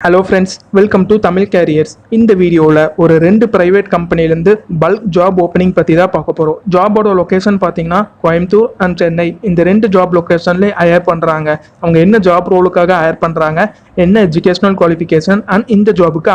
Hello friends, welcome to Tamil careers. இந்த வீடியோவில் ஒரு 2 ப்ரைவேட் கம்பெனிலேருந்து பல்க் ஜாப் ஓப்பனிங் பற்றி தான் பார்க்க போகிறோம். ஜாபோட லொக்கேஷன் பார்த்தீங்கன்னா கோயம்புத்தூர் அண்ட் சென்னை. இந்த 2 ஜாப் லொக்கேஷன்லேயே ஹயர் பண்ணுறாங்க. அவங்க என்ன ஜாப் ரோலுக்காக ஹயர் பண்ணுறாங்க, என்ன எஜுகேஷனல் குவாலிஃபிகேஷன் அண்ட் இந்த ஜாபுக்கு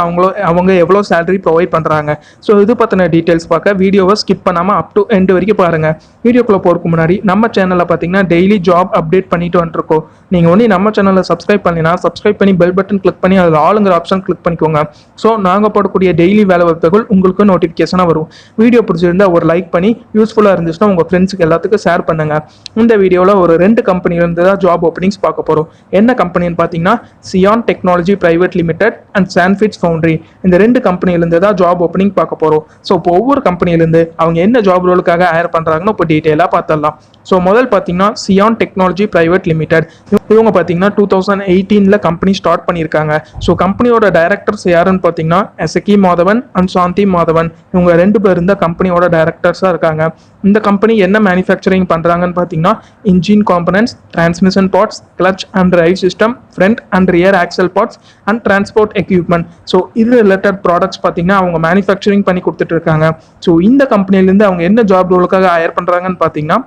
அவங்க எவ்வளோ சேலரி ப்ரொவைட் பண்ணுறாங்க. ஸோ இது பற்றின டீட்டெயில்ஸ் பார்க்க வீடியோவை ஸ்கிப் பண்ணாமல் அப் டு எண்ட் வரைக்கும் பாருங்கள். வீடியோக்குள்ளே போகிறதுக்கு முன்னாடி நம்ம சேனலில் பார்த்தீங்கன்னா டெய்லி ஜாப் அப்டேட் பண்ணிட்டு வந்துருக்கோம். நீங்கள் ஒன்று நம்ம சேனலில் சப்ஸ்கிரைப் பண்ணினா சப்ஸ்கிரைப் பண்ணி பெல் பட்டன் கிளிக் பண்ணி அதில் ஆளுங்கிற ஆப்ஷன் கிளிக் பண்ணிக்கோங்க. ஸோ நாங்கள் போடக்கூடிய டெய்லி வேலை வாய்ப்புகள் உங்களுக்கு நோட்டிஃபிகேஷனாக வரும். வீடியோ பிடிச்சிருந்தா ஒரு லைக் பண்ணி யூஸ்ஃபுல்லாக இருந்துச்சுன்னா உங்கள் ஃப்ரெண்ட்ஸுக்கு எல்லாத்துக்கும் ஷேர் பண்ணுங்க. இந்த வீடியோவில் ஒரு 2 கம்பெனிலேருந்து தான் ஜாப் ஓப்பனிங்ஸ் பார்க்க போகிறோம். என்ன கம்பெனின்னு பார்த்தீங்கன்னா SEYOON technology private limited and Sandfits foundry. இந்த 2 கம்பெனிலேருந்து தான் ஜாப் ஓப்பனிங் பார்க்க போகிறோம். ஸோ இப்போ ஒவ்வொரு கம்பெனிலேருந்து அவங்க என்ன ஜாப் ரோலுக்காக ஹயர் பண்ணுறாங்கன்னு இப்போ டீட்டெயிலாக பார்த்துடலாம். ஸோ முதல் பார்த்தீங்கன்னா SEYOON டெக்னாலஜி பிரைவேட் லிமிடெட். இவங்க பார்த்தீங்கன்னா 2018 கம்பெனி ஸ்டார்ட் பண்ணியிருக்காங்க. ஸோ கம்பெனியோட டைரக்டர்ஸ் யாருன்னு பார்த்தீங்கன்னா எசகி மாதவன் அண்ட் சாந்தி மாதவன். இவங்க 2 பேர் இந்த கம்பெனியோட டைரக்டர்ஸாக இருக்காங்க. இந்த கம்பெனி என்ன மேனுஃபேக்சரிங் பண்ணுறாங்கன்னு பார்த்தீங்கன்னா engine components, transmission parts, clutch and drive system, front and rear axle parts and transport equipment. So இது ரிலேட்டட் ப்ராடக்ட்ஸ் பார்த்தீங்கன்னா அவங்க மேனுஃபேக்சரிங் பண்ணி கொடுத்துட்டு இருக்காங்க. ஸோ இந்த கம்பெனிலேருந்து அவங்க என்ன ஜாப் ரோலுக்காக ஹயர் பண்ணுறாங்கன்னு பார்த்தீங்கன்னா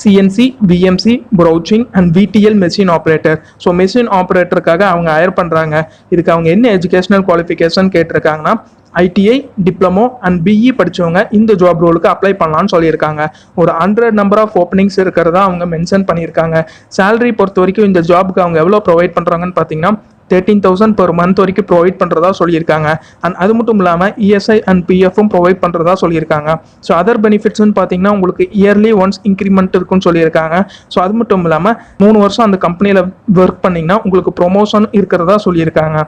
CNC, VMC, broaching and VTL machine operator. So machine ஆப்ரேட்டருக்காக அவங்க ஹயர் பண்ணுறாங்க. இதுக்கு அவங்க என்ன எஜுகேஷனல் குவாலிஃபிகேஷன் கேட்டிருக்காங்கன்னா ITI, டிப்ளமோ அண்ட் BE படித்தவங்க இந்த ஜாப் ரோலுக்கு அப்ளை பண்ணலான்னு சொல்லியிருக்காங்க. ஒரு 100 நம்பர் ஆஃப் ஓப்பனிங்ஸ் இருக்கிறதா அவங்க மென்ஷன் பண்ணியிருக்காங்க. சேலரி பொறுத்த வரைக்கும் இந்த ஜாபுக்கு அவங்க எவ்வளோ ப்ரொவைட் பண்ணுறாங்கன்னு பார்த்தீங்கன்னா 13,000 per month வரைக்கும் ப்ரொவைட் பண்ணுறதா சொல்லியிருக்காங்க. அண்ட் அது மட்டும் இல்லாமல் ESI அண்ட் PFும் ப்ரொவைட் பண்ணுறதா சொல்லியிருக்காங்க. ஸோ அதர் பெனிஃபிட்ஸ்னு பார்த்தீங்கன்னா உங்களுக்கு இயர்லி ஒன்ஸ் இன்க்ரிமெண்ட் இருக்குன்னு சொல்லியிருக்காங்க. ஸோ அது மட்டும் இல்லாமல் 3 வருஷம் அந்த கம்பெனியில் ஒர்க் பண்ணிங்கன்னா உங்களுக்கு ப்ரொமோஷன் இருக்கிறதா சொல்லியிருக்காங்க.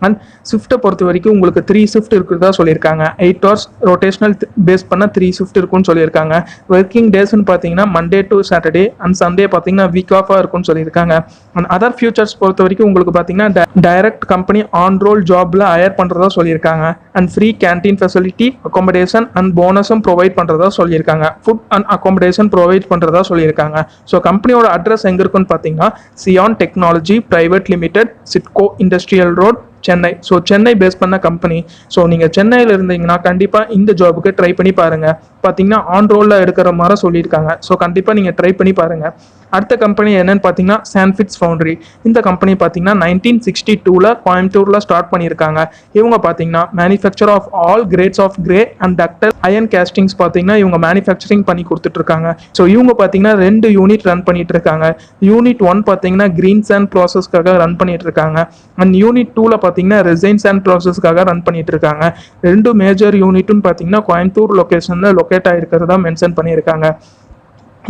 அண்ட் ஷிஃப்ட்டை பொறுத்த வரைக்கும் உங்களுக்கு 3 ஷிஃப்ட் இருக்கிறதா சொல்லியிருக்காங்க. 8 hours ரொட்டேஷனல் பேஸ் பண்ண 3 ஷிஃப்ட் இருக்குன்னு சொல்லியிருக்காங்க. ஒர்க்கிங் டேஸ்ன்னு பார்த்தீங்கன்னா Monday to Saturday and Sunday பார்த்தீங்கன்னா வீக் ஆஃபாக இருக்குன்னு சொல்லியிருக்காங்க. அண்ட் அதர் ஃபியூச்சர்ஸ் பொறுத்த வரைக்கும் உங்களுக்கு பார்த்தீங்கன்னா டைரக்ட் கம்பெனி ஆன் ரோல் ஜாப்ல ஹயர் பண்ணுறதா சொல்லியிருக்காங்க. And free canteen facility, accommodation and போனஸும் ப்ரொவைட் பண்ணுறதா சொல்லியிருக்காங்க. ஃபுட் அண்ட் அகாமடேஷன் ப்ரொவைட் பண்ணுறதா சொல்லியிருக்காங்க. ஸோ கம்பெனியோட அட்ரஸ் எங்கே இருக்குன்னு பார்த்தீங்கன்னா SEYOON technology private limited, SIDCO industrial road, Chennai. So Chennai base பண்ண கம்பெனி. ஸோ நீங்கள் சென்னையில் இருந்தீங்கன்னா கண்டிப்பாக இந்த ஜாபுக்கு ட்ரை பண்ணி பாருங்கள். பார்த்தீங்கன்னா ஆன் ரோலில் எடுக்கிற மாதிரி சொல்லியிருக்காங்க. ஸோ கண்டிப்பாக நீங்கள் ட்ரை பண்ணி பாருங்கள். அடுத்த கம்பெனி என்னன்னு பார்த்தீங்கன்னா Sandfits foundry. இந்த கம்பெனி பார்த்தீங்கன்னா 1962 கோயம்புத்தூரில் ஸ்டார்ட் பண்ணியிருக்காங்க. இவங்க பார்த்தீங்கன்னா manufacture of all grades of grey and ductile iron castings பார்த்தீங்கன்னா இவங்க மேனுஃபேக்சரிங் பண்ணி கொடுத்துட்டு இருக்காங்க. ஸோ இவங்க பார்த்தீங்கன்னா 2 யூனிட் ரன் பண்ணிட்டு இருக்காங்க. யூனிட் 1 பார்த்தீங்கன்னா கிரீன் சாண்ட் ப்ராசஸ்க்காக ரன் பண்ணிட்டு இருக்காங்க. அண்ட் யூனிட் 2ல பார்த்தீங்கன்னா ரெசைன் சாண்ட் ப்ராசஸ்க்காக ரன் பண்ணிட்டு இருக்காங்க. 2 மேஜர் யூனிட்டும் பார்த்தீங்கன்னா கோயம்புத்தூர் லொகேஷனில் லொக்கேட் ஆகிருக்கிறதா மென்ஷன் பண்ணியிருக்காங்க.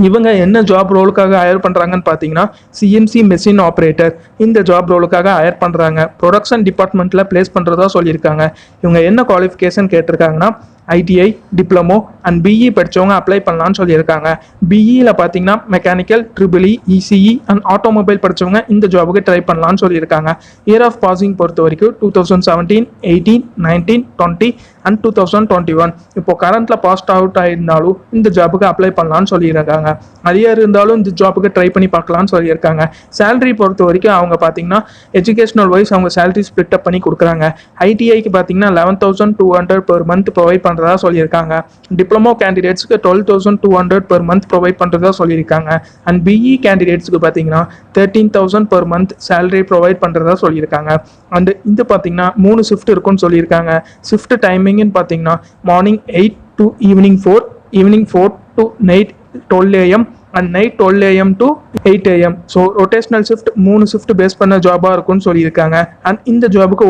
இவங்க என்ன ஜாப் ரோலுக்காக ஹயர் பண்ணுறாங்கன்னு பார்த்தீங்கன்னா CNC மெஷின் ஆப்ரேட்டர் இந்த ஜாப் ரோலுக்காக ஹயர் பண்ணுறாங்க. ப்ரொடக்ஷன் டிபார்ட்மெண்ட்டில் பிளேஸ் பண்ணுறதா சொல்லியிருக்காங்க. இவங்க என்ன குவாலிஃபிகேஷன் கேட்டிருக்காங்கன்னா ITI, டிப்ளமோ அண்ட் BE படித்தவங்க அப்ளை பண்ணலான்னு சொல்லியிருக்காங்க. BEயில் பார்த்தீங்கன்னா mechanical, EEE, ECE and automobile படித்தவங்க இந்த ஜாபுக்கு ட்ரை பண்ணலான்னு சொல்லியிருக்காங்க. இயர் ஆஃப் பாசிங் பொறுத்த வரைக்கும் 2017, 18, 19, 20 அண்ட் 2021. இப்போ கரண்ட்டில் பாஸ்ட் அவுட் ஆயிருந்தாலும் இந்த ஜாபுக்கு அப்ளை பண்ணலான்னு சொல்லியிருக்காங்க. அரியர் இருந்தாலும் இந்த ஜாபுக்கு ட்ரை பண்ணி பார்க்கலான்னு சொல்லியிருக்காங்க. சேலரி பொறுத்த வரைக்கும் அவங்க பார்த்தீங்கன்னா எஜுகேஷனல் வைஸ் அவங்க சேலரி ஸ்பிளிட் அப் பண்ணி கொடுக்குறாங்க. ITIக்கு பார்த்தீங்கன்னா 11,200 per month ப்ரொவைட் பண்ணுறதா சொல்லியிருக்காங்க. டிப்ளமோ கேண்டிடேட்ஸ்க்கு 12,200 per month ப்ரொவைட் பண்ணுறதா சொல்லியிருக்காங்க. அண்ட் BE கேண்டிடேட்ஸ்க்கு பார்த்தீங்கன்னா 13,000 per month சேலரி ப்ரொவைட் பண்ணுறதா சொல்லியிருக்காங்க. அண்ட் இது பார்த்தீங்கன்னா 3 ஷிஃப்ட் இருக்குன்னு சொல்லியிருக்காங்க. ஷிஃப்ட் டைமிங்னு பார்த்தீங்கன்னா morning 8 to evening 4, evening 4 to night 12 AM and night 12 AM to 8 AM. So rotational shift 3 shift base பண்ண ஜாபாக இருக்கும்னு சொல்லியிருக்காங்க. அண்ட் இந்த ஜாபுக்கு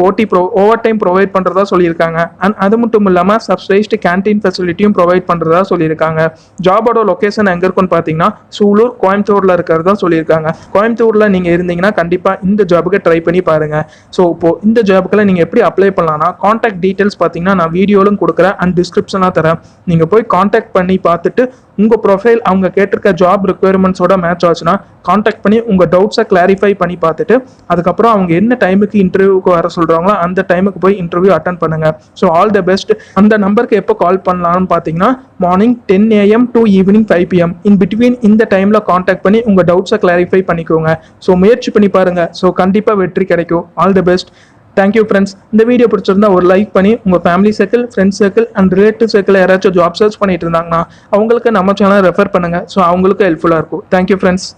ஓவர் டைம் ப்ரொவைட் பண்ணுறதா சொல்லியிருக்காங்க. அண்ட் அது மட்டும் இல்லாமல் சப்சிடைஸ்டு கேன்டீன் ஃபெசிலிட்டியும் ப்ரொவைட் பண்ணுறதா சொல்லியிருக்காங்க. ஜாபோட லொக்கேஷன் எங்கே இருக்குன்னு பார்த்தீங்கன்னா சூலூர், கோயம்புத்தூரில் இருக்கிறதா சொல்லியிருக்காங்க. கோயம்புத்தூரில் நீங்கள் இருந்தீங்கன்னா கண்டிப்பாக இந்த ஜாபுக்கு ட்ரை பண்ணி பாருங்கள். ஸோ இப்போது இந்த ஜாபுக்கெல்லாம் நீங்கள் எப்படி அப்ளை பண்ணலாம்னா கான்டாக்ட் டீட்டெயில்ஸ் பார்த்தீங்கன்னா நான் வீடியோலும் கொடுக்குறேன் அண்ட் டிஸ்கிரிப்ஷனாக தரேன். நீங்கள் போய் கான்டாக்ட் பண்ணி பார்த்துட்டு உங்கள் ப்ரொஃபைல் அவங்க கேட்டிருக்க ஜாப் ரிக்வயர்மெண்ட்ஸோட மேட்ச் ஆச்சுன்னா காண்டாக்ட் பண்ணி உங்கள் டவுட்ஸை கிளாரிஃபை பண்ணி பார்த்துட்டு அதுக்கப்புறம் அவங்க என்ன டைமுக்கு இன்டர்வியூக்கு வர சொல்கிறாங்களோ அந்த டைமுக்கு போய் இன்டர்வியூ அட்டன் பண்ணுங்கள். So all the best. அந்த நம்பருக்கு எப்போ கால் பண்ணலாம்னு பார்த்தீங்கன்னா morning 10 AM to evening 5 PM in between இந்த டைமில் காண்டாக்ட் பண்ணி உங்கள் டவுட்ஸை கிளாரிஃபை பண்ணிக்கோங்க. ஸோ முயற்சி பண்ணி பாருங்கள். ஸோ கண்டிப்பாக வெற்றி கிடைக்கும். All the best. Thank you friends. இந்த வீடியோ பிடிச்சிருந்தா ஒரு லைக் பண்ணி உங்கள் family circle, friends circle and relative circle யாராச்சும் ஜாப் சர்ச் பண்ணிட்டு இருந்தாங்கன்னா அவங்களுக்கு நம்ம சேனல் ரெஃபர் பண்ணுங்கள். ஸோ அவங்களுக்கு ஹெல்ப்ஃபுல்லாக இருக்கும். Thank you friends.